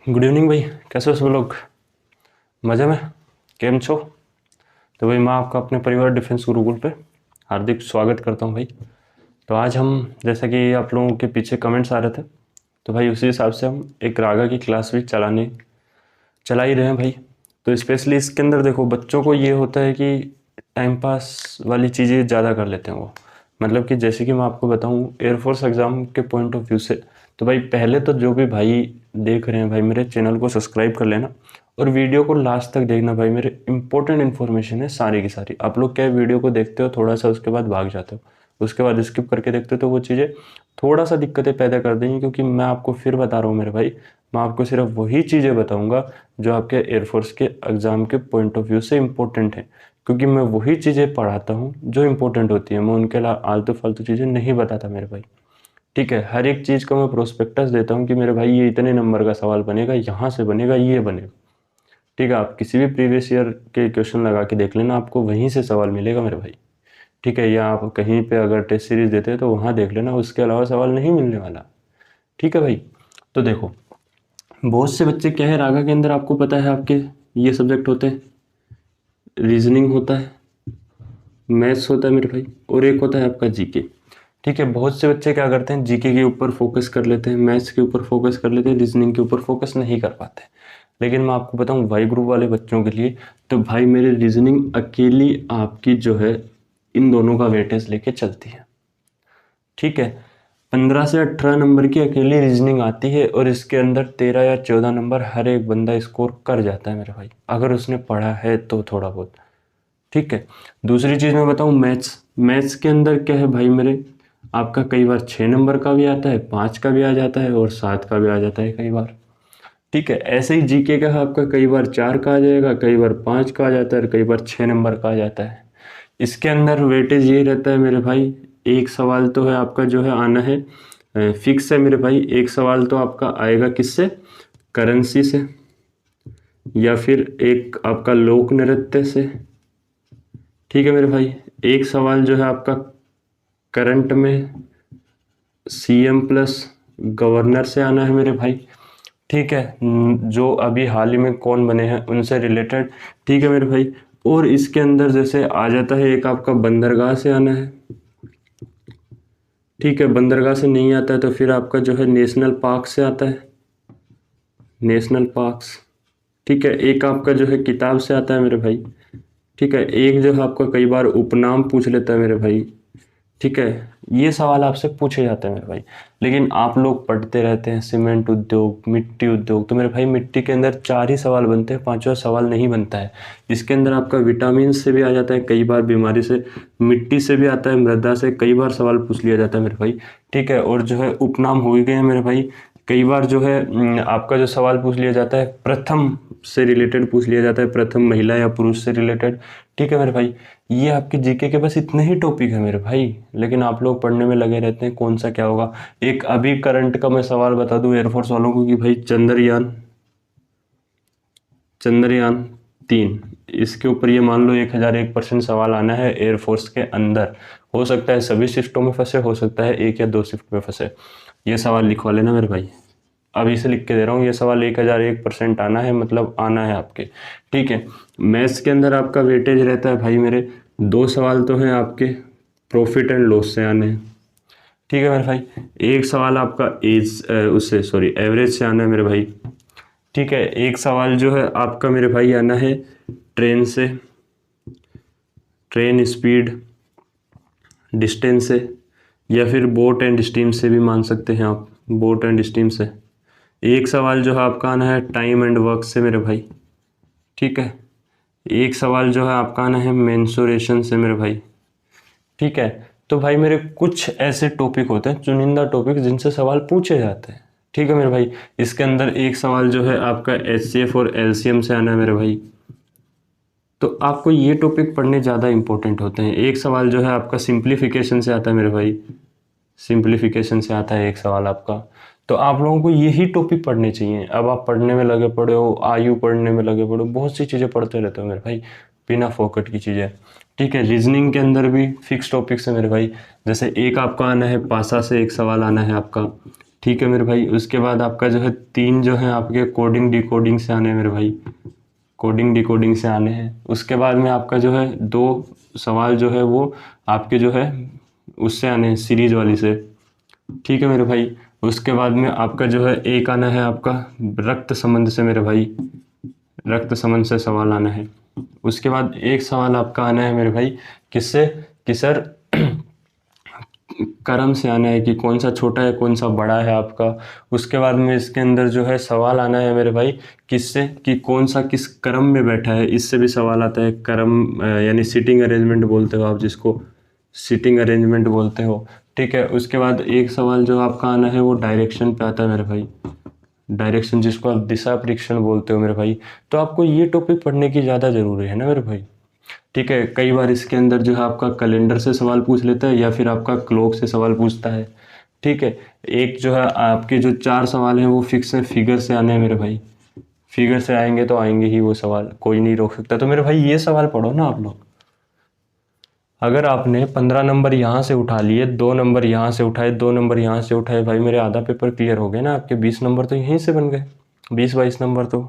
Good evening भाई। कैसे हो सब लोग? मज़े में? केम छो? तो भाई मैं आपका अपने परिवार डिफेंस गुरुकुल पे हार्दिक स्वागत करता हूँ भाई। तो आज हम, जैसा कि आप लोगों के पीछे कमेंट्स आ रहे थे, तो भाई उसी हिसाब से हम एक रागा की क्लास भी चला ही रहे हैं भाई। तो स्पेशली इसके अंदर देखो, बच्चों को ये होता है कि टाइम पास वाली चीज़ें ज़्यादा कर लेते हैं वो। मतलब कि जैसे कि मैं आपको बताऊं एयरफोर्स एग्ज़ाम के पॉइंट ऑफ व्यू से, तो भाई पहले तो जो भी भाई देख रहे हैं भाई, मेरे चैनल को सब्सक्राइब कर लेना और वीडियो को लास्ट तक देखना भाई। मेरे इंपॉर्टेंट इन्फॉर्मेशन है सारी की सारी। आप लोग क्या वीडियो को देखते हो थोड़ा सा, उसके बाद भाग जाते हो, उसके बाद स्किप करके देखते हो, तो वो चीज़ें थोड़ा सा दिक्कतें पैदा कर देंगी। क्योंकि मैं आपको फिर बता रहा हूँ मेरे भाई, मैं आपको सिर्फ वही चीज़ें बताऊंगा जो आपके एयरफोर्स के एग्ज़ाम के पॉइंट ऑफ व्यू से इम्पोर्टेंट है। क्योंकि मैं वही चीज़ें पढ़ाता हूँ जो इम्पोर्टेंट होती है, मैं उनके अलावा आलतू फालतू चीज़ें नहीं बताता मेरे भाई। ठीक है, हर एक चीज़ का मैं प्रोस्पेक्टस देता हूँ कि मेरे भाई ये इतने नंबर का सवाल बनेगा, यहाँ से बनेगा, ये बनेगा। ठीक है, आप किसी भी प्रीवियस ईयर के क्वेश्चन लगा के देख लेना, आपको वहीं से सवाल मिलेगा मेरे भाई। ठीक है, या आप कहीं पे अगर टेस्ट सीरीज देते हैं तो वहाँ देख लेना, उसके अलावा सवाल नहीं मिलने वाला। ठीक है भाई। तो देखो, बहुत से बच्चे क्या है, रागा के अंदर आपको पता है आपके ये सब्जेक्ट होते हैं, रीजनिंग होता है, मैथ्स होता है मेरे भाई, और एक होता है आपका जीके। ठीक है, बहुत से बच्चे क्या करते हैं, जीके के ऊपर फोकस कर लेते हैं, मैथ्स के ऊपर फोकस कर लेते हैं, रीजनिंग के ऊपर फोकस नहीं कर पाते। लेकिन मैं आपको बताऊं वाई ग्रुप वाले बच्चों के लिए, तो भाई मेरे रीजनिंग अकेली आपकी जो है इन दोनों का वेटेज लेके चलती है। ठीक है, 15 से 18 नंबर की अकेली रीजनिंग आती है और इसके अंदर 13 या 14 नंबर हर एक बंदा स्कोर कर जाता है मेरे भाई, अगर उसने पढ़ा है तो थोड़ा बहुत। ठीक है, दूसरी चीज़ मैं बताऊं, मैथ्स। मैथ्स के अंदर क्या है भाई मेरे, आपका कई बार 6 नंबर का भी आता है, 5 का भी आ जाता है और 7 का भी आ जाता है कई बार। ठीक है, ऐसे ही जीके का आपका कई बार 4 का आ जाएगा, कई बार 5 का आ जाता है और कई बार 6 नंबर का आ जाता है। इसके अंदर वेटेज ये रहता है मेरे भाई, एक सवाल तो है आपका जो है आना है, फिक्स है मेरे भाई, एक सवाल तो आपका आएगा किससे, करेंसी से, या फिर एक आपका लोक नृत्य से। ठीक है मेरे भाई, एक सवाल जो है आपका करंट में सीएम प्लस गवर्नर से आना है मेरे भाई। ठीक है, जो अभी हाल ही में कौन बने हैं उनसे रिलेटेड। ठीक है मेरे भाई, और इसके अंदर जैसे आ जाता है एक आपका बंदरगाह से आना है। ठीक है, बंदरगाह से नहीं आता है तो फिर आपका जो है नेशनल पार्क से आता है, नेशनल पार्क्स। ठीक है, एक आपका जो है किताब से आता है मेरे भाई। ठीक है, एक जो है आपका कई बार उपनाम पूछ लेता है मेरे भाई। ठीक है, ये सवाल आपसे पूछे जाते हैं मेरे भाई। लेकिन आप लोग पढ़ते रहते हैं सीमेंट उद्योग, मिट्टी उद्योग, तो मेरे भाई मिट्टी के अंदर 4 ही सवाल बनते हैं, 5वां सवाल नहीं बनता है। इसके अंदर आपका विटामिन से भी आ जाता है, कई बार बीमारी से, मिट्टी से भी आता है, मृदा से कई बार सवाल पूछ लिया जाता है मेरे भाई। ठीक है, और जो है उपनाम हो ही गए हैं मेरे भाई। कई बार जो है आपका जो सवाल पूछ लिया जाता है प्रथम से रिलेटेड पूछ लिया जाता है, प्रथम महिला या पुरुष से रिलेटेड। ठीक है मेरे भाई, ये आपके जीके के बस इतने ही टॉपिक है मेरे भाई। लेकिन आप लोग पढ़ने में लगे रहते हैं कौन सा क्या होगा। एक अभी करंट का मैं सवाल बता दूं एयरफोर्स वालों को कि भाई चंद्रयान 3, इसके ऊपर ये मान लो 1001% सवाल आना है एयरफोर्स के अंदर। हो सकता है सभी शिफ्टों में फंसे, हो सकता है 1 या 2 शिफ्ट में फंसे। ये सवाल लिखवा लेना मेरे भाई, अभी से लिख के दे रहा हूँ, ये सवाल 1001% आना है, मतलब आना है आपके। ठीक है, मैथ्स के अंदर आपका वेटेज रहता है भाई मेरे, 2 सवाल तो हैं आपके प्रॉफिट एंड लॉस से आने हैं। ठीक है मेरे भाई, एक सवाल आपका उससे सॉरी एवरेज से आना है मेरे भाई। ठीक है, एक सवाल जो है आपका मेरे भाई आना है ट्रेन से, ट्रेन स्पीड डिस्टेंस से, या फिर बोट एंड स्टीम से भी मान सकते हैं आप, बोट एंड स्टीम से। एक सवाल जो है आपका आना है टाइम एंड वर्क से मेरे भाई। ठीक है, एक सवाल जो है आपका आना है मेंसुरेशन से मेरे भाई। ठीक है, तो भाई मेरे कुछ ऐसे टॉपिक होते हैं, चुनिंदा टॉपिक, जिनसे सवाल पूछे जाते हैं। ठीक है मेरे भाई, इसके अंदर एक सवाल जो है आपका एचसीएफ और एलसीएम से आना है मेरे भाई। तो आपको ये टॉपिक पढ़ने ज़्यादा इंपॉर्टेंट होते हैं। एक सवाल जो है आपका सिंप्लीफिकेशन से आता है मेरे भाई, सिंप्लीफिकेशन से आता है एक सवाल आपका। तो आप लोगों को यही टॉपिक पढ़ने चाहिए। अब आप पढ़ने में लगे पड़े हो, आयु पढ़ने में लगे पड़े हो, बहुत सी चीज़ें पढ़ते रहते हो मेरे भाई, बिना फोकट की चीज़ें। ठीक है, रीजनिंग के अंदर भी फिक्स टॉपिक्स है मेरे भाई। जैसे एक आपका आना है पासा से, एक सवाल आना है आपका ठीक है मेरे भाई। उसके बाद आपका जो है 3 जो है आपके कोडिंग डिकोडिंग से आने हैं मेरे भाई, कोडिंग डिकोडिंग से आने हैं। उसके बाद में आपका जो है 2 सवाल जो है वो आपके जो है उससे आने हैं, सीरीज वाली से। ठीक है मेरे भाई। उसके बाद में आपका जो है एक आना है आपका रक्त संबंध से मेरे भाई, रक्त संबंध से सवाल आना है। उसके बाद एक सवाल आपका आना है मेरे भाई किससे, कि सर कर्म से आना है कि कौन सा छोटा है कौन सा बड़ा है आपका। उसके बाद में इसके अंदर जो है सवाल आना है मेरे भाई किससे, कि कौन सा किस क्रम में बैठा है, इससे भी सवाल आता है। क्रम यानी सीटिंग अरेंजमेंट बोलते हो आप जिसको, सीटिंग अरेंजमेंट बोलते हो। ठीक है। उसके बाद एक सवाल जो आपका आना है वो डायरेक्शन पे आता है मेरे भाई, डायरेक्शन जिसको आप दिशा परीक्षण बोलते हो मेरे भाई। तो आपको ये टॉपिक पढ़ने की ज़्यादा ज़रूरी है ना मेरे भाई। ठीक है। कई बार इसके अंदर जो है आपका कैलेंडर से सवाल पूछ लेता है या फिर आपका क्लॉक से सवाल पूछता है। ठीक है। एक जो है आपके जो 4 सवाल हैं वो फिक्स है, फिगर से आने हैं मेरे भाई, फिगर से आएंगे तो आएंगे ही वो सवाल, कोई नहीं रोक सकता। तो मेरे भाई ये सवाल पढ़ो ना आप लोग। अगर आपने 15 नंबर यहाँ से उठा लिए, 2 नंबर यहाँ से उठाए, 2 नंबर यहाँ से उठाए, भाई मेरे आधा पेपर क्लियर हो गए ना आपके। 20 नंबर तो यहीं से बन गए, 20-22 नंबर। तो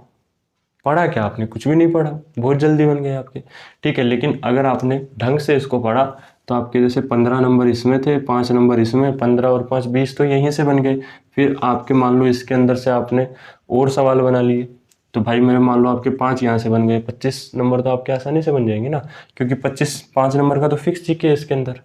पढ़ा क्या आपने, कुछ भी नहीं पढ़ा, बहुत जल्दी बन गए आपके। ठीक है। लेकिन अगर आपने ढंग से इसको पढ़ा तो आपके जैसे 15 नंबर इसमें थे, 5 नंबर इसमें, 15 और 5 20 तो यहीं से बन गए। फिर आपके मान लो इसके अंदर से आपने और सवाल बना लिए तो भाई मेरे मान लो आपके 5 यहाँ से बन गए, 25 नंबर तो आपके आसानी से बन जाएंगे ना, क्योंकि 5 नंबर का तो फिक्स जीके है इसके अंदर।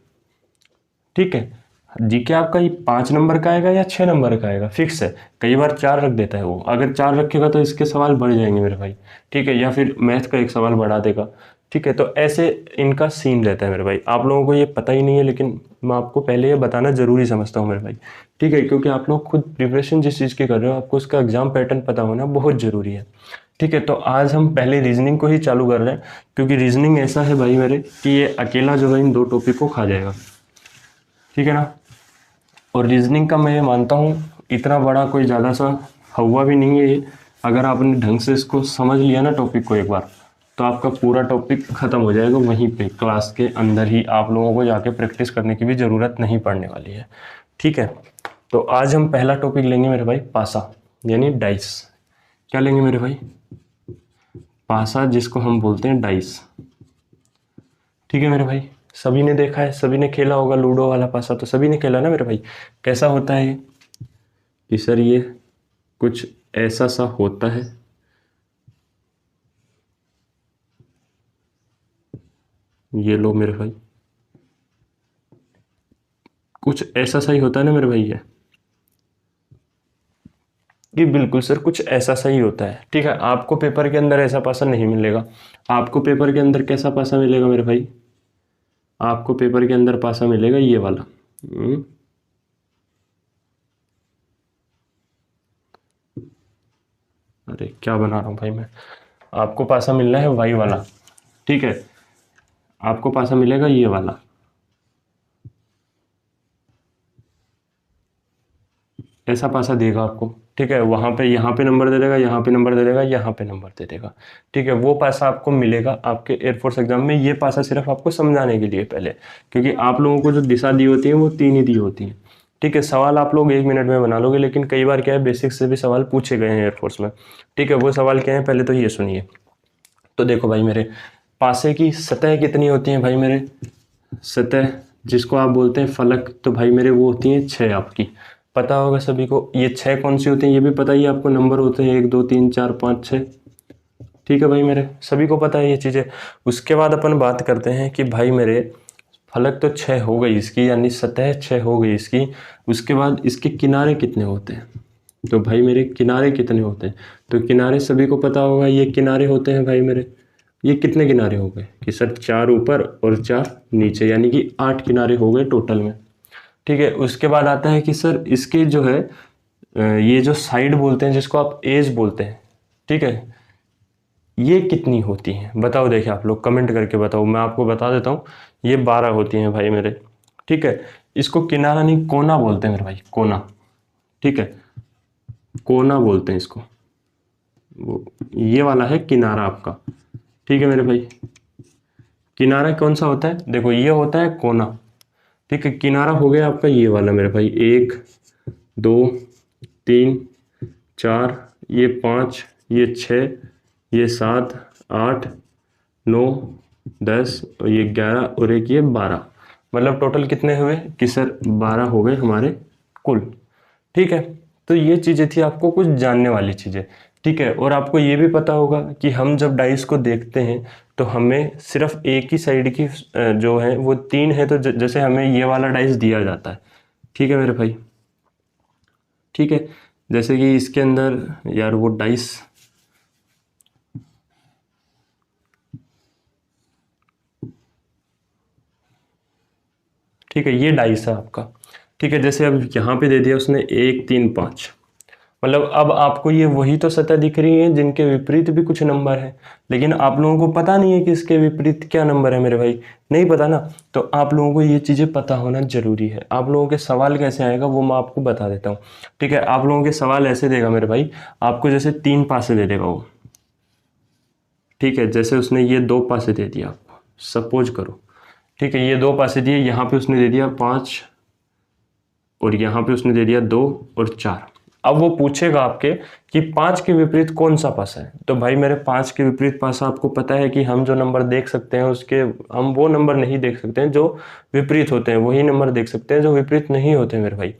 ठीक है। जीके आपका ये 5 नंबर का आएगा या 6 नंबर का आएगा, फिक्स है। कई बार 4 रख देता है वो, अगर 4 रखेगा तो इसके सवाल बढ़ जाएंगे मेरे भाई। ठीक है। या फिर मैथ का एक सवाल बढ़ा देगा। ठीक है। तो ऐसे इनका सीन रहता है मेरे भाई। आप लोगों को ये पता ही नहीं है, लेकिन मैं आपको पहले ये बताना जरूरी समझता हूँ मेरे भाई। ठीक है। क्योंकि आप लोग खुद प्रिपरेशन जिस चीज़ की कर रहे हो, आपको उसका एग्जाम पैटर्न पता होना बहुत जरूरी है। ठीक है। तो आज हम पहले रीजनिंग को ही चालू कर रहे हैं, क्योंकि रीजनिंग ऐसा है भाई मेरे कि ये अकेला जो है इन 2 टॉपिक को खा जाएगा। ठीक है ना। और रीजनिंग का मैं ये मानता हूँ इतना बड़ा कोई ज़्यादा सा हुआ भी नहीं है ये। अगर आपने ढंग से इसको समझ लिया ना टॉपिक को एक बार, तो आपका पूरा टॉपिक ख़त्म हो जाएगा वहीं पे क्लास के अंदर ही। आप लोगों को जाके प्रैक्टिस करने की भी ज़रूरत नहीं पड़ने वाली है। ठीक है। तो आज हम पहला टॉपिक लेंगे मेरे भाई पासा, यानी डाइस। क्या लेंगे मेरे भाई, पासा, जिसको हम बोलते हैं डाइस। ठीक है मेरे भाई। सभी ने देखा है, सभी ने खेला होगा लूडो वाला पासा, तो सभी ने खेला ना मेरे भाई। कैसा होता है ये, कि सर ये कुछ ऐसा सा होता है, ये लो मेरे भाई, कुछ ऐसा सा ही होता है ना मेरे भाई ये बिल्कुल सर कुछ ऐसा सा ही होता है। ठीक है। आपको पेपर के अंदर ऐसा पासा नहीं मिलेगा। आपको पेपर के अंदर कैसा पासा मिलेगा मेरे भाई, आपको पेपर के अंदर पासा मिलेगा ये वाला। अरे क्या बना रहा हूँ भाई मैं। आपको पासा मिलना है वाई वाला। ठीक है। आपको पासा मिलेगा ये वाला, ऐसा पासा देगा आपको। ठीक है। वहाँ पे यहाँ पे नंबर दे देगा, यहाँ पे नंबर दे देगा, यहाँ पे नंबर दे देगा। ठीक है। वो पासा आपको मिलेगा आपके एयरफोर्स एग्जाम में। ये पासा सिर्फ आपको समझाने के लिए पहले, क्योंकि आप लोगों को जो दिशा दी होती है वो 3 ही दी होती है। ठीक है। सवाल आप लोग 1 मिनट में बना लोगे, लेकिन कई बार क्या है बेसिक से भी सवाल पूछे गए हैं एयरफोर्स में। ठीक है। वो सवाल क्या है पहले तो ये सुनिए। तो देखो भाई मेरे, पासे की सतह कितनी होती है भाई मेरे, सतह जिसको आप बोलते हैं फलक, तो भाई मेरे वो होती हैं 6 आपकी। पता होगा सभी को ये 6 कौन सी होती हैं, ये भी पता ही है आपको। नंबर होते हैं 1 2 3 4 5 6। ठीक है भाई मेरे, सभी को पता है ये चीज़ें। उसके बाद अपन बात करते हैं कि भाई मेरे फलक तो 6 हो गई इसकी, यानी सतह 6 हो गई इसकी। उसके बाद इसके किनारे कितने होते हैं, तो भाई मेरे किनारे कितने होते हैं, तो किनारे सभी को पता होगा। ये किनारे होते हैं भाई मेरे, ये कितने किनारे हो गए, कि सर 4 ऊपर और 4 नीचे, यानी कि 8 किनारे हो गए टोटल में। ठीक है। उसके बाद आता है कि सर इसके जो है ये जो साइड बोलते हैं जिसको आप एज बोलते हैं, ठीक है, ये कितनी होती हैं बताओ। देखिए आप लोग कमेंट करके बताओ, मैं आपको बता देता हूँ। ये 12 होती हैं भाई मेरे। ठीक है। इसको किनारा नहीं कोना बोलते हैं मेरे भाई, कोना। ठीक है। कोना बोलते हैं इसको, वो ये वाला है किनारा आपका। ठीक है मेरे भाई। किनारा कौन सा होता है, देखो ये होता है कोना। ठीक है। किनारा हो गया आपका ये वाला मेरे भाई, 1 2 3 4, ये 5, ये 6, ये 7 8 9 10 और ये 11 और एक ये 12, मतलब टोटल कितने हुए कि सर 12 हो गए हमारे कुल। ठीक है, तो ये चीज़ें थी आपको कुछ जानने वाली चीज़ें। ठीक है, और आपको ये भी पता होगा कि हम जब डाइस को देखते हैं तो हमें सिर्फ एक ही साइड की जो है वो 3 है, तो जैसे हमें ये वाला डाइस दिया जाता है। ठीक है मेरे भाई, ठीक है, जैसे कि इसके अंदर यार वो डाइस, ठीक है, ये डाइस है आपका। ठीक है, जैसे अब यहाँ पे दे दिया उसने 1 3 5, मतलब अब आपको ये वही तो सतह दिख रही है जिनके विपरीत भी कुछ नंबर है, लेकिन आप लोगों को पता नहीं है कि इसके विपरीत क्या नंबर है मेरे भाई, नहीं पता ना। तो आप लोगों को ये चीज़ें पता होना जरूरी है। आप लोगों के सवाल कैसे आएगा वो मैं आपको बता देता हूँ। ठीक है, आप लोगों के सवाल ऐसे देगा मेरे भाई, आपको जैसे 3 पासे दे देगा वो। ठीक है, जैसे उसने ये 2 पासे दे दिया आपको, सपोज करो। ठीक है, ये 2 पासे दिए, यहाँ पे उसने दे दिया 5 और यहाँ पे उसने दे दिया 2 और 4। अब वो पूछेगा आपके कि 5 के विपरीत कौन सा पासा है। तो भाई मेरे 5 के विपरीत पासा आपको पता है कि हम जो नंबर देख सकते हैं उसके, हम वो नंबर नहीं देख सकते हैं जो विपरीत होते हैं, वही नंबर देख सकते हैं जो विपरीत नहीं होते मेरे भाई।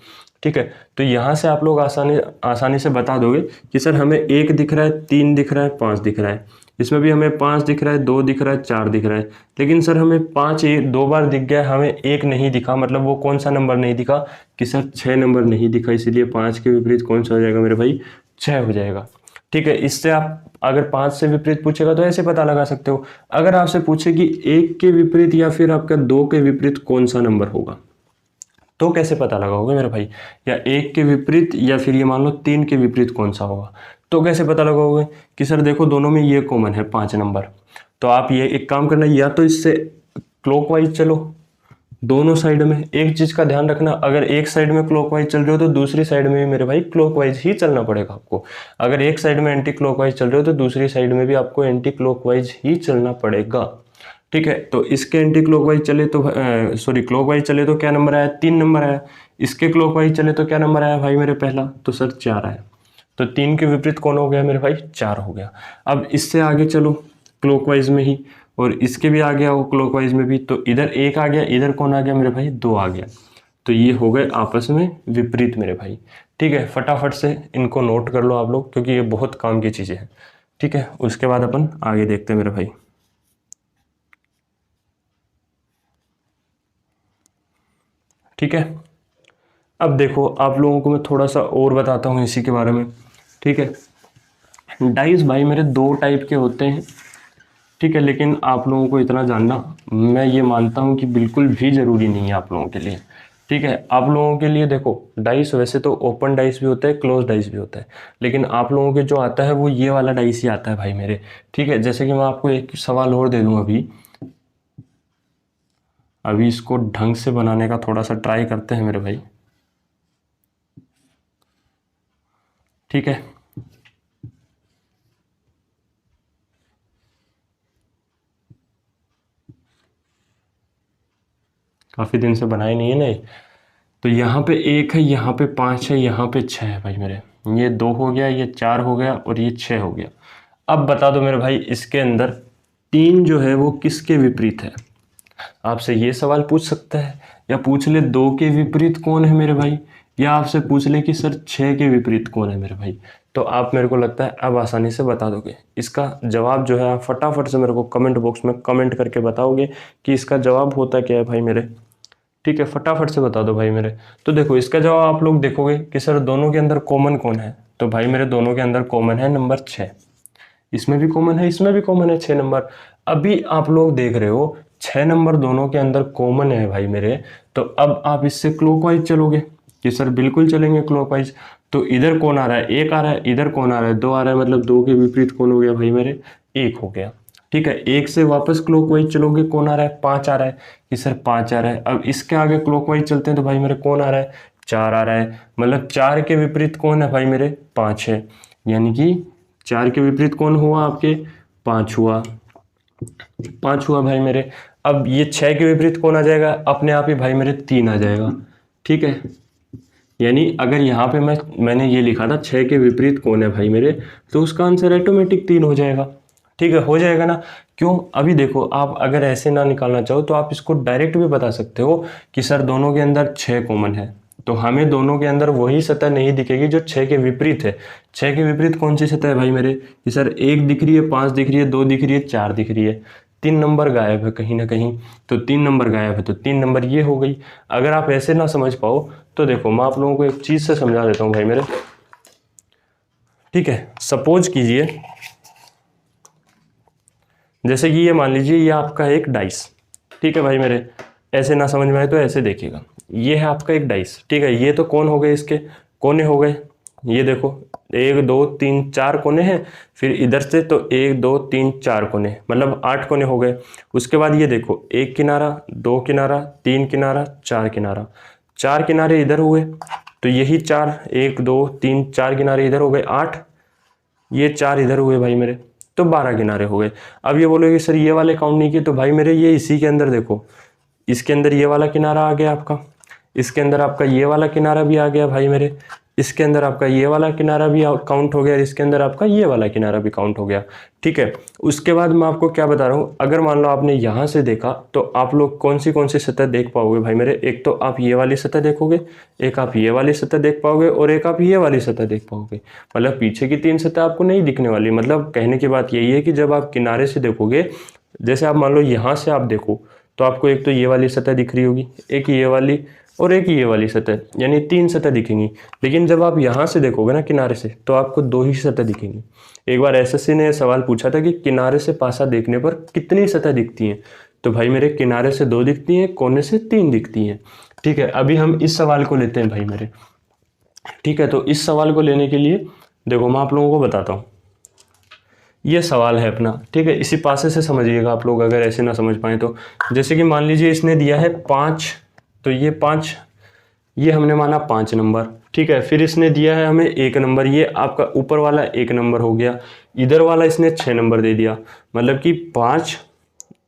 ठीक है, तो यहाँ से आप लोग आसानी से बता दोगे कि सर हमें 1 दिख रहा है, 3 दिख रहा है, 5 दिख रहा है, इसमें भी हमें 5 दिख रहा है, 2 दिख रहा है, 4 दिख रहा है, लेकिन सर हमें 5 2 बार दिख गया, हमें 1 नहीं दिखा, मतलब वो कौन सा नंबर नहीं दिखा कि सर 6 नंबर नहीं दिखा, इसीलिए 5 के विपरीत कौन सा हो जाएगा मेरे भाई, 6 हो जाएगा। ठीक है, इससे आप अगर 5 से विपरीत पूछेगा तो ऐसे पता लगा सकते हो। अगर आपसे पूछे कि 1 के विपरीत या फिर आपका 2 के विपरीत कौन सा नंबर होगा, तो कैसे पता लगाओगे मेरे भाई, या 1 के विपरीत या फिर ये मान लो 3 के विपरीत कौन सा होगा, तो कैसे पता लगाओगे कि सर देखो दोनों में ये कॉमन है 5 नंबर। तो आप ये एक काम करना, या तो इससे क्लॉकवाइज चलो दोनों साइड में। एक चीज का ध्यान रखना, अगर एक साइड में क्लॉकवाइज चल रहे हो तो दूसरी साइड में भी मेरे भाई क्लॉकवाइज ही चलना पड़ेगा आपको। अगर एक साइड में एंटी क्लॉकवाइज चल रहे हो तो दूसरी साइड में भी आपको एंटी क्लॉकवाइज ही चलना पड़ेगा। ठीक है, तो इसके एंटी क्लॉकवाइज चले तो सॉरी क्लॉकवाइज चले तो क्या नंबर आया, 3 नंबर आया। इसके क्लॉकवाइज चले तो क्या नंबर आया भाई मेरे पहला, तो सर 4 आया। तो 3 के विपरीत कौन हो गया मेरे भाई, 4 हो गया। अब इससे आगे चलो क्लॉकवाइज में ही, और इसके भी आ गया वो क्लॉकवाइज में भी, तो इधर 1 आ गया, इधर कौन आ गया मेरे भाई, 2 आ गया। तो ये हो गए आपस में विपरीत मेरे भाई। ठीक है, फटाफट से इनको नोट कर लो आप लोग, क्योंकि ये बहुत काम की चीज़ें हैं। ठीक है, उसके बाद अपन आगे देखते हैं मेरे भाई। ठीक है, अब देखो आप लोगों को मैं थोड़ा सा और बताता हूँ इसी के बारे में। ठीक है, डाइस भाई मेरे 2 टाइप के होते हैं। ठीक है, लेकिन आप लोगों को इतना जानना मैं ये मानता हूँ कि बिल्कुल भी ज़रूरी नहीं है आप लोगों के लिए। ठीक है, आप लोगों के लिए देखो डाइस वैसे तो ओपन डाइस भी होता है, क्लोज डाइस भी होता है, लेकिन आप लोगों के जो आता है वो ये वाला डाइस ही आता है भाई मेरे। ठीक है, जैसे कि मैं आपको एक सवाल और दे दूँ अभी इसको ढंग से बनाने का थोड़ा सा ट्राई करते हैं मेरे भाई। ठीक है, काफ़ी दिन से बनाए नहीं है ना। तो यहाँ पे 1 है, यहाँ पे 5 है, यहाँ पे 6 है भाई मेरे। ये 2 हो गया, ये 4 हो गया और ये 6 हो गया। अब बता दो मेरे भाई इसके अंदर 3 जो है वो किसके विपरीत है। आपसे ये सवाल पूछ सकता है, या पूछ ले 2 के विपरीत कौन है मेरे भाई, या आपसे पूछ ले कि सर 6 के विपरीत कौन है मेरे भाई। तो आप मेरे को लगता है अब आसानी से बता दोगे। इसका जवाब जो है आप फटाफट से मेरे को कमेंट बॉक्स में कमेंट करके बताओगे कि इसका जवाब होता क्या है भाई मेरे। ठीक है, फटाफट से बता दो भाई मेरे। तो देखो इसका जवाब आप लोग देखोगे कि सर दोनों के अंदर कॉमन कौन है, तो भाई मेरे दोनों के अंदर कॉमन है नंबर 6। इसमें भी कॉमन है, इसमें भी कॉमन है 6 नंबर। अभी आप लोग देख रहे हो 6 नंबर दोनों के अंदर कॉमन है भाई मेरे। तो अब आप इससे क्लॉकवाइज चलोगे कि सर बिल्कुल चलेंगे क्लॉकवाइज। तो इधर कौन आ रहा है, 1 आ रहा है, इधर कौन आ रहा है, 2 आ रहा है, मतलब 2 के विपरीत कौन हो गया भाई मेरे, 1 हो गया। ठीक है, 1 से वापस क्लॉकवाइज चलोगे, कौन आ रहा है, 5 आ रहा है कि सर 5 आ रहा है। अब इसके आगे क्लॉकवाइज चलते हैं तो भाई मेरे कौन आ रहा है, 4 आ रहा है, मतलब 4 के विपरीत कौन है भाई मेरे, 5 है। यानी कि 4 के विपरीत कौन हुआ आपके, 5 हुआ, 5 हुआ भाई मेरे। अब ये 6 के विपरीत कौन आ जाएगा, अपने आप ही भाई मेरे 3 आ जाएगा। ठीक है, यानी अगर यहाँ पे मैंने ये लिखा था 6 के विपरीत कौन है भाई मेरे, तो उसका आंसर ऑटोमेटिक 3 हो जाएगा। ठीक है, हो जाएगा ना। क्यों? अभी देखो, आप अगर ऐसे ना निकालना चाहो तो आप इसको डायरेक्ट भी बता सकते हो कि सर दोनों के अंदर 6 कॉमन है, तो हमें दोनों के अंदर वही सतह नहीं दिखेगी जो 6 के विपरीत है। 6 के विपरीत कौन सी सतह है भाई मेरे, कि सर 1 दिख रही है, 5 दिख रही है, 2 दिख रही है, 4 दिख रही है, 3 नंबर गायब है कहीं ना कहीं, तो 3 नंबर गायब है, तो 3 नंबर ये हो गई। अगर आप ऐसे ना समझ पाओ तो देखो मैं आप लोगों को एक चीज़ से समझा देता हूँ भाई मेरे। ठीक है, सपोज कीजिए जैसे कि ये मान लीजिए ये आपका एक डाइस। ठीक है भाई मेरे, ऐसे ना समझ में आए तो ऐसे देखिएगा, ये है आपका एक डाइस। ठीक है, ये तो कौन हो गए, इसके कोने हो गए, ये देखो 1 2 3 4 कोने हैं, फिर इधर से तो 1 2 3 4 कोने, मतलब 8 कोने हो गए। उसके बाद ये देखो 1 किनारा, 2 किनारा, 3 किनारा, 4 किनारा, 4 किनारे इधर हुए, तो यही 4, 1 2 3 4 किनारे इधर हो गए 8, ये 4 इधर हुए भाई मेरे, तो 12 किनारे हो गए। अब ये बोलोगे सर ये वाले काउंट नहीं किए, तो भाई मेरे ये इसी के अंदर देखो, इसके अंदर ये वाला किनारा आ गया आपका, इसके अंदर आपका ये वाला किनारा भी आ गया भाई मेरे, इसके अंदर आपका ये वाला किनारा भी काउंट हो गया, इसके अंदर आपका ये वाला किनारा भी काउंट हो गया। ठीक है, उसके बाद मैं आपको क्या बता रहा हूँ, अगर मान लो आपने यहाँ से देखा तो आप लोग कौन सी सतह देख पाओगे भाई मेरे, एक तो आप ये वाली सतह देखोगे, एक आप ये वाली सतह देख पाओगे, और एक आप ये वाली सतह देख पाओगे। मतलब पीछे की 3 सतह आपको नहीं दिखने वाली। मतलब कहने की बात यही है कि जब आप किनारे से देखोगे, जैसे आप मान लो यहाँ से आप देखो तो आपको एक तो ये वाली सतह दिख रही होगी, एक ये वाली और एक ये वाली सतह, यानी 3 सतह दिखेंगी। लेकिन जब आप यहाँ से देखोगे ना किनारे से, तो आपको 2 ही सतह दिखेंगी। एक बार एसएससी ने सवाल पूछा था कि किनारे से पासा देखने पर कितनी सतह दिखती हैं, तो भाई मेरे किनारे से 2 दिखती हैं, कोने से 3 दिखती हैं। ठीक है, अभी हम इस सवाल को लेते हैं भाई मेरे। ठीक है, तो इस सवाल को लेने के लिए देखो मैं आप लोगों को बताता हूँ, ये सवाल है अपना। ठीक है, इसी पासे से समझिएगा आप लोग, अगर ऐसे ना समझ पाए तो। जैसे कि मान लीजिए इसने दिया है 5, तो ये 5, ये हमने माना 5 नंबर। ठीक है, फिर इसने दिया है हमें 1 नंबर, ये आपका ऊपर वाला 1 नंबर हो गया, इधर वाला इसने 6 नंबर दे दिया, मतलब कि 5,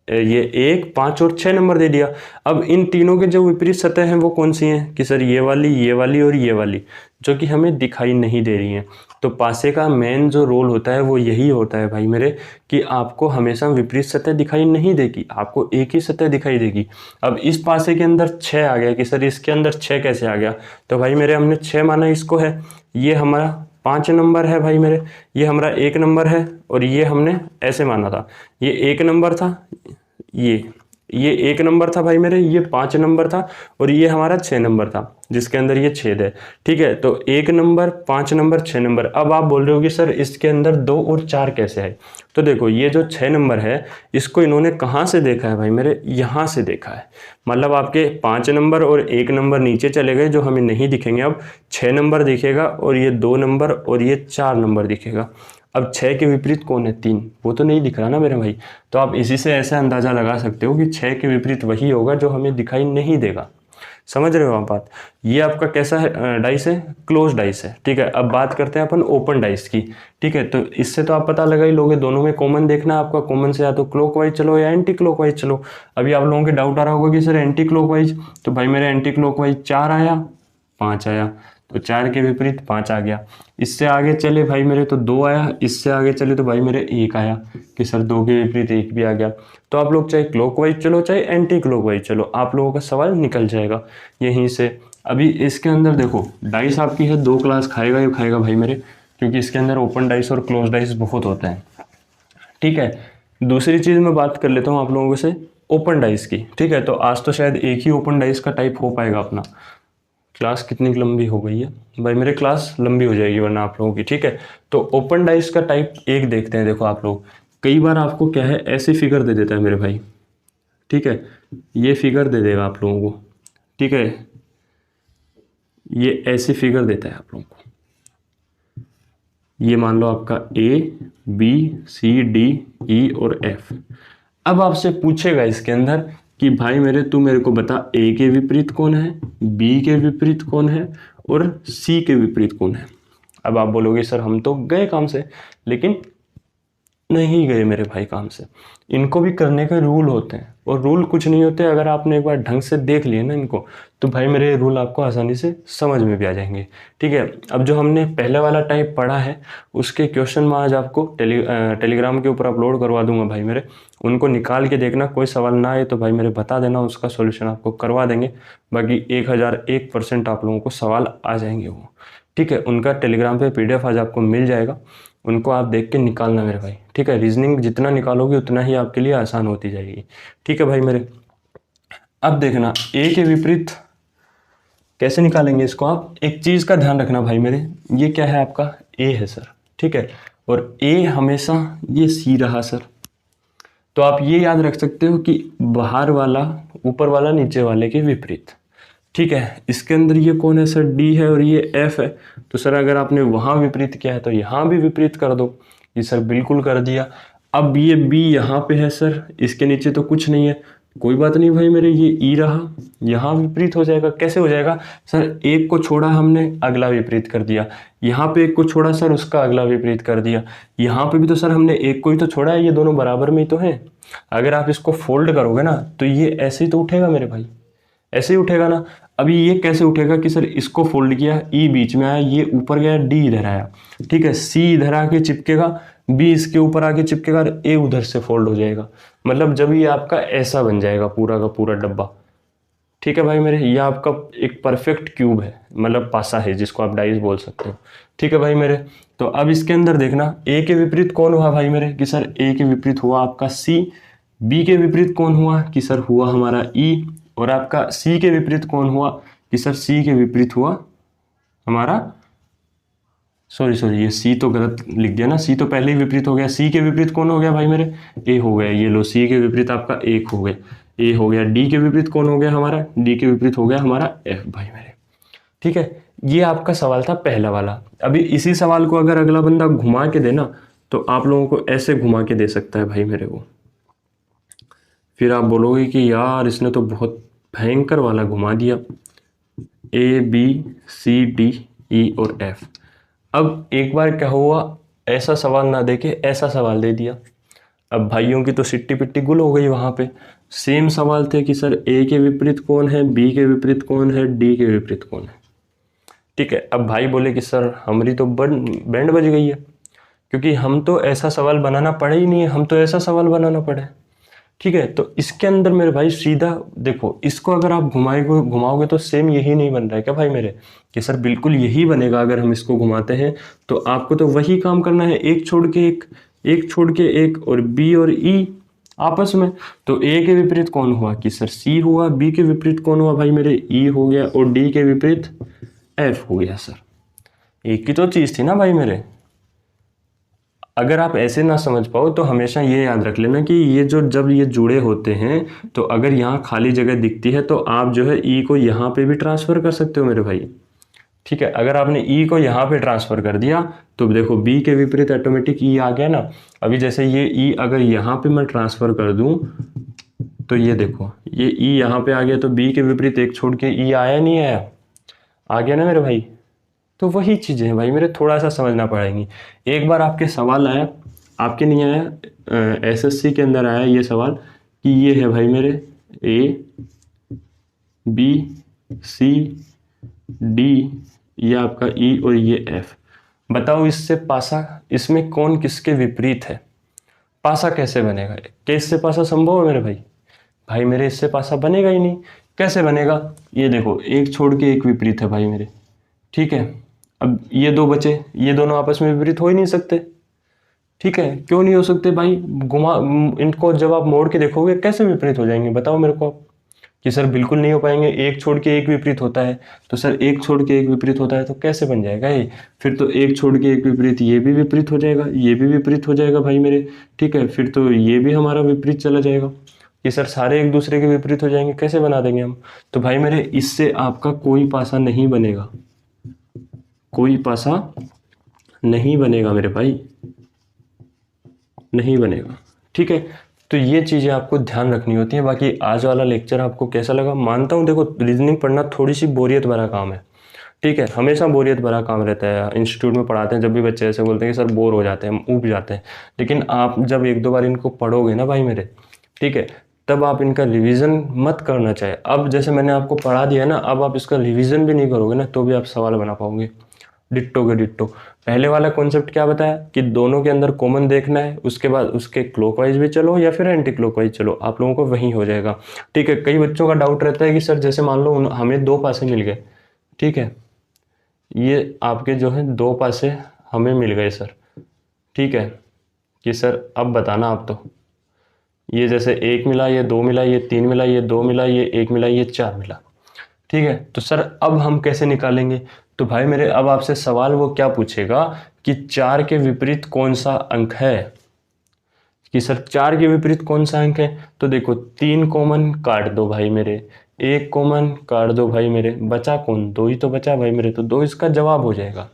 ये 1 5 और 6 नंबर दे दिया। अब इन तीनों के जो विपरीत सतह हैं वो कौन सी हैं, कि सर ये वाली और ये वाली, जो कि हमें दिखाई नहीं दे रही हैं। तो पासे का मेन जो रोल होता है वो यही होता है भाई मेरे, कि आपको हमेशा विपरीत सतह दिखाई नहीं देगी, आपको एक ही सतह दिखाई देगी। अब इस पासे के अंदर 6 आ गया, कि सर इसके अंदर 6 कैसे आ गया, तो भाई मेरे हमने 6 माना इसको है, ये हमारा 5 नंबर है भाई मेरे, ये हमारा 1 नंबर है, और ये हमने ऐसे माना था, ये 1 नंबर था, ये 1 नंबर था भाई मेरे, ये 5 नंबर था, और ये हमारा 6 नंबर था जिसके अंदर ये छेद है। ठीक है, तो 1 नंबर, 5 नंबर, 6 नंबर। अब आप बोल रहे हो कि सर इसके अंदर 2 और 4 कैसे है, तो देखो ये जो 6 नंबर है इसको इन्होंने कहाँ से देखा है भाई मेरे, यहाँ से देखा है। मतलब आपके 5 नंबर और 1 नंबर नीचे चले गए जो हमें नहीं दिखेंगे, अब 6 नंबर दिखेगा, और ये 2 नंबर और ये 4 नंबर दिखेगा। अब 6 के विपरीत कौन है, 3, वो तो नहीं दिख रहा ना मेरे भाई। तो आप इसी से ऐसा अंदाज़ा लगा सकते हो कि 6 के विपरीत वही होगा जो हमें दिखाई नहीं देगा। समझ रहे हो आप बात। ये आपका कैसा है, डाइस है, क्लोज डाइस है। ठीक है, अब बात करते हैं अपन ओपन डाइस की। ठीक है, तो इससे तो आप पता लगा ही लोगे, दोनों में कॉमन देखना है आपका, कॉमन से या तो क्लॉकवाइज चलो या एंटी क्लॉकवाइज चलो। अभी आप लोगों के डाउट आ रहा होगा कि सर एंटी क्लॉकवाइज, तो भाई मेरे एंटी क्लॉकवाइज 4 आया, 5 आया, तो 4 के विपरीत 5 आ गया। इससे आगे चले भाई मेरे तो 2 आया, इससे आगे चले तो भाई मेरे 1 आया, कि सर 2 के विपरीत 1 भी आ गया। तो आप लोग चाहे क्लॉकवाइज चलो चाहे एंटी क्लॉकवाइज चलो, आप लोगों का सवाल निकल जाएगा यहीं से। अभी इसके अंदर देखो डाइस आपकी है 2 क्लास खाएगा ही खाएगा भाई मेरे, क्योंकि इसके अंदर ओपन डाइस और क्लोज डाइस बहुत होते हैं। ठीक है, दूसरी चीज़ मैं बात कर लेता हूँ आप लोगों से ओपन डाइस की। ठीक है, तो आज तो शायद एक ही ओपन डाइस का टाइप हो पाएगा अपना। क्लास कितनी लंबी हो गई है भाई मेरे, क्लास लंबी हो जाएगी वरना आप लोगों की। ठीक है, तो ओपन डाइस का टाइप एक देखते हैं। देखो आप लोग, कई बार आपको क्या है ऐसी फिगर दे देता है मेरे भाई। ठीक है, ये फिगर दे देगा आप लोगों को। ठीक है, ये ऐसी फिगर देता है आप लोगों को। ये मान लो आपका ABCDE और F। अब आपसे पूछेगा इसके अंदर कि भाई मेरे तू मेरे को बता A के विपरीत कौन है, B के विपरीत कौन है और C के विपरीत कौन है। अब आप बोलोगे सर हम तो गए काम से, लेकिन नहीं गए मेरे भाई काम से। इनको भी करने के रूल होते हैं, और रूल कुछ नहीं होते, अगर आपने एक बार ढंग से देख लिए ना इनको तो भाई मेरे रूल आपको आसानी से समझ में भी आ जाएंगे। ठीक है, अब जो हमने पहले वाला टाइप पढ़ा है उसके क्वेश्चन मैं आज आपको टेलीग्राम के ऊपर अपलोड करवा दूंगा भाई मेरे, उनको निकाल के देखना, कोई सवाल ना आए तो भाई मेरे बता देना, उसका सॉल्यूशन आपको करवा देंगे। बाकी 1001% आप लोगों को सवाल आ जाएंगे वो। ठीक है, उनका टेलीग्राम पे PDF आज आपको मिल जाएगा, उनको आप देख के निकालना मेरे भाई। ठीक है, रीजनिंग जितना निकालोगे उतना ही आपके लिए आसान होती जाएगी। ठीक है भाई मेरे, अब देखना ए के विपरीत कैसे निकालेंगे इसको। आप एक चीज़ का ध्यान रखना भाई मेरे, ये क्या है आपका ए है सर। ठीक है, और ए हमेशा ये सी रहा सर, तो आप ये याद रख सकते हो कि बाहर वाला ऊपर वाला नीचे वाले के विपरीत। ठीक है, इसके अंदर ये कौन है सर, डी है और ये एफ है, तो सर अगर आपने वहाँ विपरीत किया है तो यहाँ भी विपरीत कर दो। ये सर बिल्कुल कर दिया। अब ये बी यहाँ पे है सर, इसके नीचे तो कुछ नहीं है, कोई बात नहीं भाई मेरे, ये ई रहा, यहाँ विपरीत हो जाएगा। कैसे हो जाएगा सर, एक को छोड़ा हमने अगला विपरीत कर दिया, यहाँ पे एक को छोड़ा सर उसका अगला विपरीत कर दिया, यहाँ पे भी तो सर हमने एक को ही तो छोड़ा है, ये दोनों बराबर में ही तो हैं। अगर आप इसको फोल्ड करोगे ना तो ये ऐसे ही तो उठेगा मेरे भाई, ऐसे ही उठेगा ना। अभी ये कैसे उठेगा कि सर इसको फोल्ड किया, ई बीच में आया, ये ऊपर गया, डी इधर आया। ठीक है, सी इधर आके चिपकेगा, बी इसके ऊपर आके चिपकेगा, ए उधर से फोल्ड हो जाएगा। मतलब जब ये आपका ऐसा बन जाएगा पूरा का पूरा डब्बा। ठीक है भाई मेरे, ये आपका एक परफेक्ट क्यूब है, मतलब पासा है जिसको आप डाइस बोल सकते हो। ठीक है भाई मेरे, तो अब इसके अंदर देखना ए के विपरीत कौन हुआ भाई मेरे, कि सर ए के विपरीत हुआ आपका सी। बी के विपरीत कौन हुआ, कि सर हुआ हमारा ई। और आपका सी के विपरीत कौन हुआ, कि सर सी के विपरीत हुआ हमारा, सॉरी ये सी तो गलत लिख दिया ना, सी तो पहले ही विपरीत हो गया। सी के विपरीत कौन हो गया भाई मेरे, ए हो गया, ये लो सी के विपरीत आपका एक हो गया, ए हो गया। डी के विपरीत कौन हो गया हमारा, डी के विपरीत हो गया हमारा एफ भाई मेरे। ठीक है, ये आपका सवाल था पहला वाला। अभी इसी सवाल को अगर अगला बंदा घुमा के देना तो आप लोगों को ऐसे घुमा के दे सकता है भाई मेरे को, फिर आप बोलोगे कि यार इसने तो बहुत भयंकर वाला घुमा दिया, A B C D E और एफ। अब एक बार क्या हुआ, ऐसा सवाल ना देके ऐसा सवाल दे दिया। अब भाइयों की तो सिट्टी पिट्टी गुल हो गई वहाँ पे। सेम सवाल थे कि सर ए के विपरीत कौन है, बी के विपरीत कौन है, डी के विपरीत कौन है। ठीक है, अब भाई बोले कि सर हमारी तो बैंड बज गई है, क्योंकि हम तो ऐसा सवाल बनाना पड़े ही नहीं है, हम तो ऐसा सवाल बनाना पड़े। ठीक है, तो इसके अंदर मेरे भाई सीधा देखो, इसको अगर आप घुमाओगे तो सेम यही नहीं बन रहा है क्या भाई मेरे, कि सर बिल्कुल यही बनेगा। अगर हम इसको घुमाते हैं तो आपको तो वही काम करना है, एक छोड़ के एक, एक छोड़ के एक, और बी और ई आपस में। तो ए के विपरीत कौन हुआ, कि सर सी हुआ, बी के विपरीत कौन हुआ भाई मेरे, ई हो गया, और डी के विपरीत एफ हो गया। सर एक ही तो चीज़ थी ना भाई मेरे। अगर आप ऐसे ना समझ पाओ तो हमेशा ये याद रख लेना कि ये जो जब ये जुड़े होते हैं तो अगर यहाँ खाली जगह दिखती है तो आप जो है ई को यहाँ पे भी ट्रांसफ़र कर सकते हो मेरे भाई। ठीक है, अगर आपने ई को यहाँ पे ट्रांसफ़र कर दिया तो देखो बी के विपरीत ऑटोमेटिक ई आ गया ना। अभी जैसे ये ई अगर यहाँ पे मैं ट्रांसफ़र कर दूँ तो ये देखो ये ई यहाँ पे आ गया, तो बी के विपरीत एक छोड़ के ई आया नहीं आया, आ गया ना मेरे भाई। तो वही चीज़ें हैं भाई मेरे, थोड़ा सा समझना पड़ेंगी। एक बार आपके सवाल आया, आपके नहीं आया, एसएससी के अंदर आया ये सवाल कि ये है भाई मेरे ए बी सी डी, ये आपका ई और ये एफ। बताओ इससे पासा, इसमें कौन किसके विपरीत है, पासा कैसे बनेगा, क्या इससे पासा संभव है मेरे भाई? भाई मेरे इससे पासा बनेगा ही नहीं। कैसे बनेगा, ये देखो एक छोड़ के एक विपरीत है भाई मेरे। ठीक है, अब ये दो बचे, ये दोनों आपस में विपरीत हो ही नहीं सकते। ठीक है, क्यों नहीं हो सकते भाई, घुमा इनको जब आप मोड़ के देखोगे कैसे विपरीत हो जाएंगे, बताओ मेरे को आप। कि सर बिल्कुल नहीं हो पाएंगे, एक छोड़ के एक विपरीत होता है, तो सर एक छोड़ के एक विपरीत होता है तो कैसे बन जाएगा ये, फिर तो एक छोड़ के एक विपरीत, ये भी विपरीत हो जाएगा, ये भी विपरीत हो जाएगा भाई मेरे। ठीक है, फिर तो ये भी हमारा विपरीत चला जाएगा, कि सर सारे एक दूसरे के विपरीत हो जाएंगे, कैसे बना देंगे हम। तो भाई मेरे इससे आपका कोई पासा नहीं बनेगा, कोई पासा नहीं बनेगा मेरे भाई, नहीं बनेगा। ठीक है, तो ये चीज़ें आपको ध्यान रखनी होती है। बाकी आज वाला लेक्चर आपको कैसा लगा, मानता हूँ देखो रीजनिंग पढ़ना थोड़ी सी बोरियत भरा काम है। ठीक है, हमेशा बोरियत भरा काम रहता है, इंस्टीट्यूट में पढ़ाते हैं जब भी बच्चे ऐसे बोलते हैं कि सर बोर हो जाते हैं, हम ऊब जाते हैं, लेकिन आप जब एक दो बार इनको पढ़ोगे ना भाई मेरे, ठीक है, तब आप इनका रिवीजन मत करना चाहिए। अब जैसे मैंने आपको पढ़ा दिया ना, अब आप इसका रिवीजन भी नहीं करोगे ना तो भी आप सवाल बना पाओगे डिट्टो के डिट्टो। पहले वाला कॉन्सेप्ट क्या बताया कि दोनों के अंदर कॉमन देखना है, उसके बाद उसके क्लॉकवाइज भी चलो या फिर एंटी क्लॉकवाइज चलो, आप लोगों को वही हो जाएगा। ठीक है, कई बच्चों का डाउट रहता है कि सर जैसे मान लो हमें 2 पासे मिल गए, ठीक है, ये आपके जो है 2 पासे हमें मिल गए सर, ठीक है, कि सर अब बताना आप तो, ये जैसे 1 मिला, ये 2 मिला, ये 3 मिला, ये 2 मिला, ये 1 मिला, ये 4 मिला, ठीक है। तो सर अब हम कैसे निकालेंगे? तो भाई मेरे अब आपसे सवाल वो क्या पूछेगा कि 4 के विपरीत कौन सा अंक है, कि सर 4 के विपरीत कौन सा अंक है। तो देखो 3 कॉमन काट दो भाई मेरे, 1 कॉमन काट दो भाई मेरे, बचा कौन? 2 ही तो बचा भाई मेरे, तो 2 इसका जवाब हो जाएगा।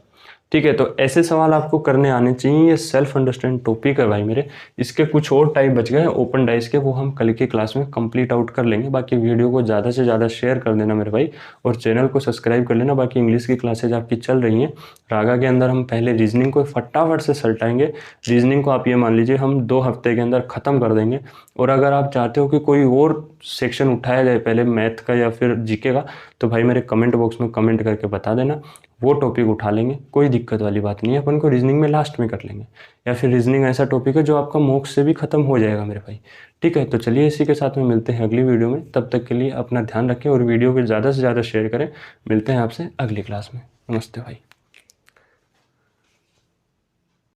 ठीक है, तो ऐसे सवाल आपको करने आने चाहिए। ये सेल्फ अंडरस्टैंड टॉपिक है भाई मेरे। इसके कुछ और टाइप बच गए ओपन डाइस के, वो हम कल की क्लास में कंप्लीट आउट कर लेंगे। बाकी वीडियो को ज़्यादा से ज़्यादा शेयर कर देना मेरे भाई, और चैनल को सब्सक्राइब कर लेना। बाकी इंग्लिश की क्लासेज आपकी चल रही हैं। रागा के अंदर हम पहले रीजनिंग को फटाफट से सलटाएंगे। रीजनिंग को आप ये मान लीजिए हम 2 हफ्ते के अंदर ख़त्म कर देंगे। और अगर आप चाहते हो कि कोई और सेक्शन उठाया जाए पहले मैथ का या फिर जीके का, तो भाई मेरे कमेंट बॉक्स में कमेंट करके बता देना, वो टॉपिक उठा लेंगे। कोई दिक्कत वाली बात नहीं है, अपन को रीजनिंग में लास्ट में कर लेंगे। या फिर रीजनिंग ऐसा टॉपिक है जो आपका मॉक्स से भी खत्म हो जाएगा मेरे भाई। ठीक है, तो चलिए इसी के साथ में मिलते हैं अगली वीडियो में। तब तक के लिए अपना ध्यान रखें और वीडियो को ज़्यादा से ज़्यादा शेयर करें। मिलते हैं आपसे अगली क्लास में। नमस्ते भाई।